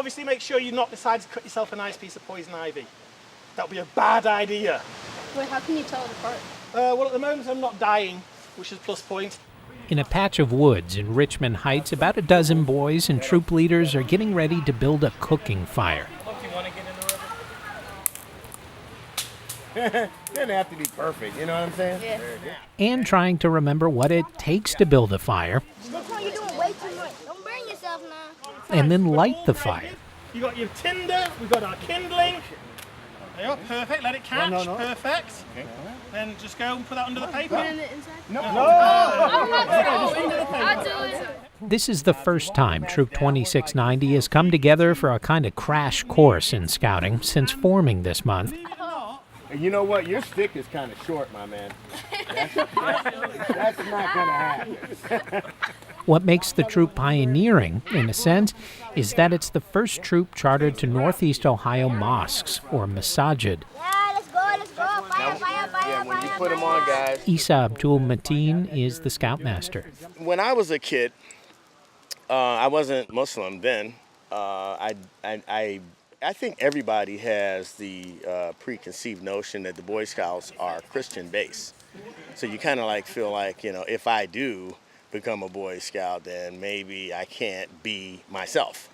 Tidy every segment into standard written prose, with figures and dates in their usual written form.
Obviously make sure you not decide to cut yourself a nice piece of poison ivy. That would be a bad idea. Wait, how can you tell it apart? Well, at the moment I'm not dying, which is a plus point. In a patch of woods in Richmond Heights, about a dozen boys and troop leaders are getting ready to build a cooking fire. It doesn't have to be perfect, you know what I'm saying? Yeah. And trying to remember what it takes to build a fire. You're doing way too much. Don't burn yourself now. And then light the fire. You got your tinder, we've got our kindling. There you go, perfect, let it catch, no. Perfect. Okay. Then just go and put that under the paper. Put it inside? No. I'll do it. This is the first time Troop 2690 has come together for a kind of crash course in scouting since forming this month. You know what? Your stick is kind of short, my man. That's not going to happen. What makes the troop pioneering, in a sense, is that it's the first troop chartered to Northeast Ohio mosques, or Masajid. Yeah, let's go. Fire. When you put them on, guys. Isa Abdul Matin is the scoutmaster. When I was a kid, I wasn't Muslim then. I think everybody has the preconceived notion that the Boy Scouts are Christian-based. So you kind of like feel like, if I do become a Boy Scout, then maybe I can't be myself.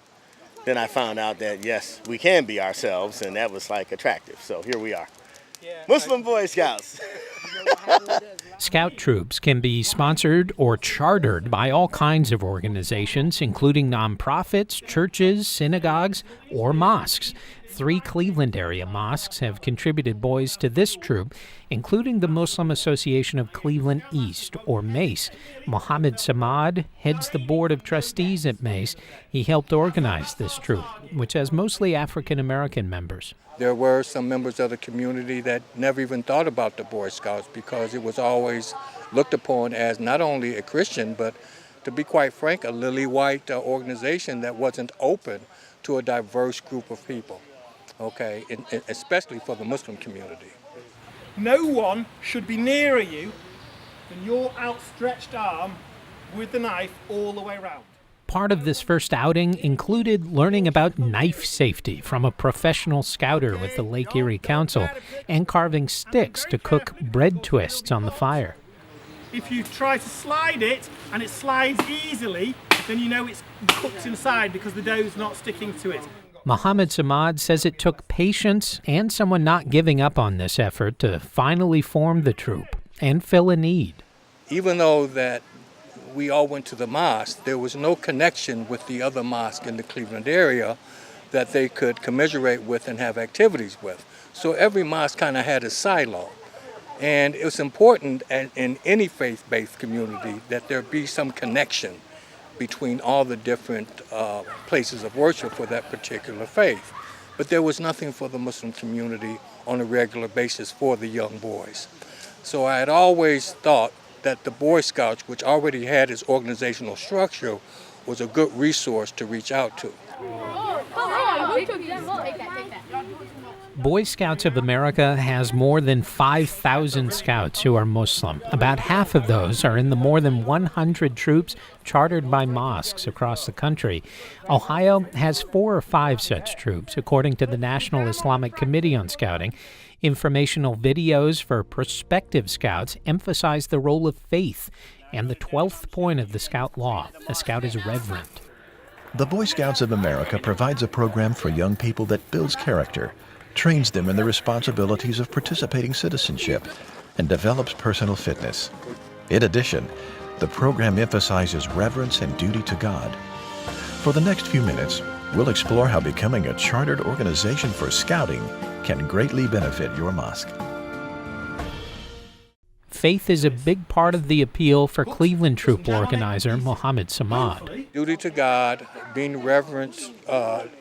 Then I found out that, yes, we can be ourselves, and that was like attractive. So here we are. Muslim Boy Scouts. Scout troops can be sponsored or chartered by all kinds of organizations, including nonprofits, churches, synagogues, or mosques. 3 Cleveland area mosques have contributed boys to this troop, including the Muslim Association of Cleveland East, or MACE. Mohammed Samad heads the board of trustees at MACE. He helped organize this troop, which has mostly African American members. There were some members of the community that never even thought about the Boy Scouts because it was always looked upon as not only a Christian, but to be quite frank, a lily-white organization that wasn't open to a diverse group of people, okay, especially for the Muslim community. No one should be nearer you than your outstretched arm with the knife all the way around. Part of this first outing included learning about knife safety from a professional scouter with the Lake Erie Council and carving sticks to cook bread twists on the fire. If you try to slide it and it slides easily, then you know it's cooked inside because the dough's not sticking to it. Mohammed Samad says it took patience and someone not giving up on this effort to finally form the troop and fill a need. Even though that we all went to the mosque, there was no connection with the other mosque in the Cleveland area that they could commiserate with and have activities with. So every mosque kind of had a silo. And it was important in any faith-based community that there be some connection between all the different places of worship for that particular faith. But there was nothing for the Muslim community on a regular basis for the young boys. So I had always thought that the Boy Scouts, which already had its organizational structure, was a good resource to reach out to. Boy Scouts of America has more than 5,000 scouts who are Muslim. About half of those are in the more than 100 troops chartered by mosques across the country. Ohio has 4 or 5 such troops, according to the National Islamic Committee on Scouting. Informational videos for prospective scouts emphasize the role of faith and the 12th point of the Scout Law. A scout is reverent. The Boy Scouts of America provides a program for young people that builds character, trains them in the responsibilities of participating citizenship, and develops personal fitness. In addition, the program emphasizes reverence and duty to God. For the next few minutes, we'll explore how becoming a chartered organization for scouting can greatly benefit your mosque. Faith is a big part of the appeal for Cleveland troop organizer Mohammed Samad. Duty to God, being reverent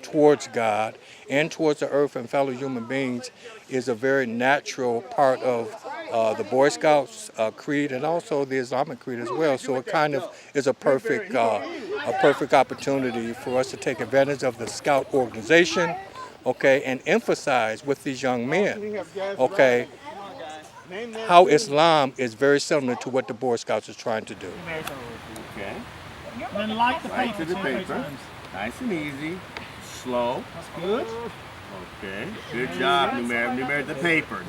towards God and towards the earth and fellow human beings is a very natural part of the Boy Scouts creed and also the Islamic creed as well. So it kind of is a perfect opportunity for us to take advantage of the Scout organization, okay, and emphasize with these young men, okay, how Islam is very similar to what the Boy Scouts is trying to do. Okay. And then light the paper. To the paper. Nice and easy. slow. That's good. Okay, good job, Numer. The paper.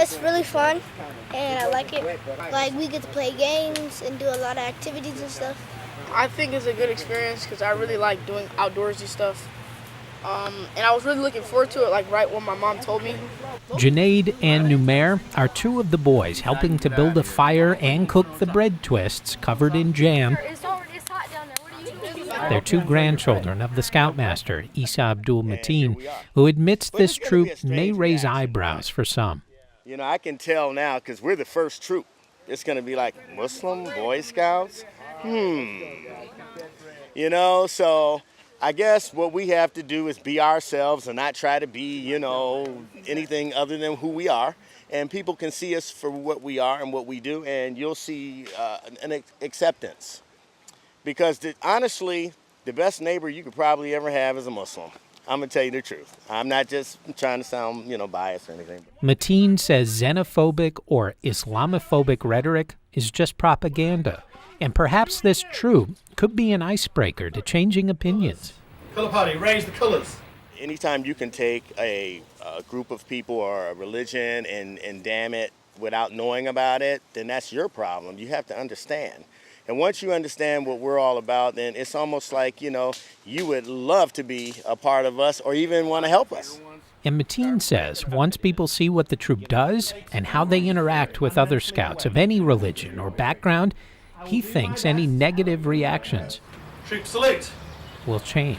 It's really fun, and I like it. Like, we get to play games and do a lot of activities and stuff. I think it's a good experience because I really like doing outdoorsy stuff. And I was really looking forward to it, like right when my mom told me. Junaid and Numer are two of the boys helping to build a fire and cook the bread twists covered in jam. It's hot down there. What are you doing? They're two grandchildren of the scoutmaster, Abdul Matin, who admits this troop may raise eyebrows for some. You know, I can tell now because we're the first troop. It's going to be like Muslim Boy Scouts. You know, so I guess what we have to do is be ourselves and not try to be, you know, anything other than who we are. And people can see us for what we are and what we do, and you'll see an acceptance. Because honestly, the best neighbor you could probably ever have is a Muslim. I'm going to tell you the truth. I'm not just trying to sound, you know, biased or anything. Mateen says xenophobic or Islamophobic rhetoric is just propaganda. And perhaps this troop could be an icebreaker to changing opinions. Color party, raise the colors. Anytime you can take a group of people or a religion and damn it without knowing about it, then that's your problem. You have to understand. And once you understand what we're all about, then it's almost like, you know, you would love to be a part of us or even want to help us. And Mateen says once people see what the troop does and how they interact with other scouts of any religion or background, he thinks any negative reactions Troop salute. will change.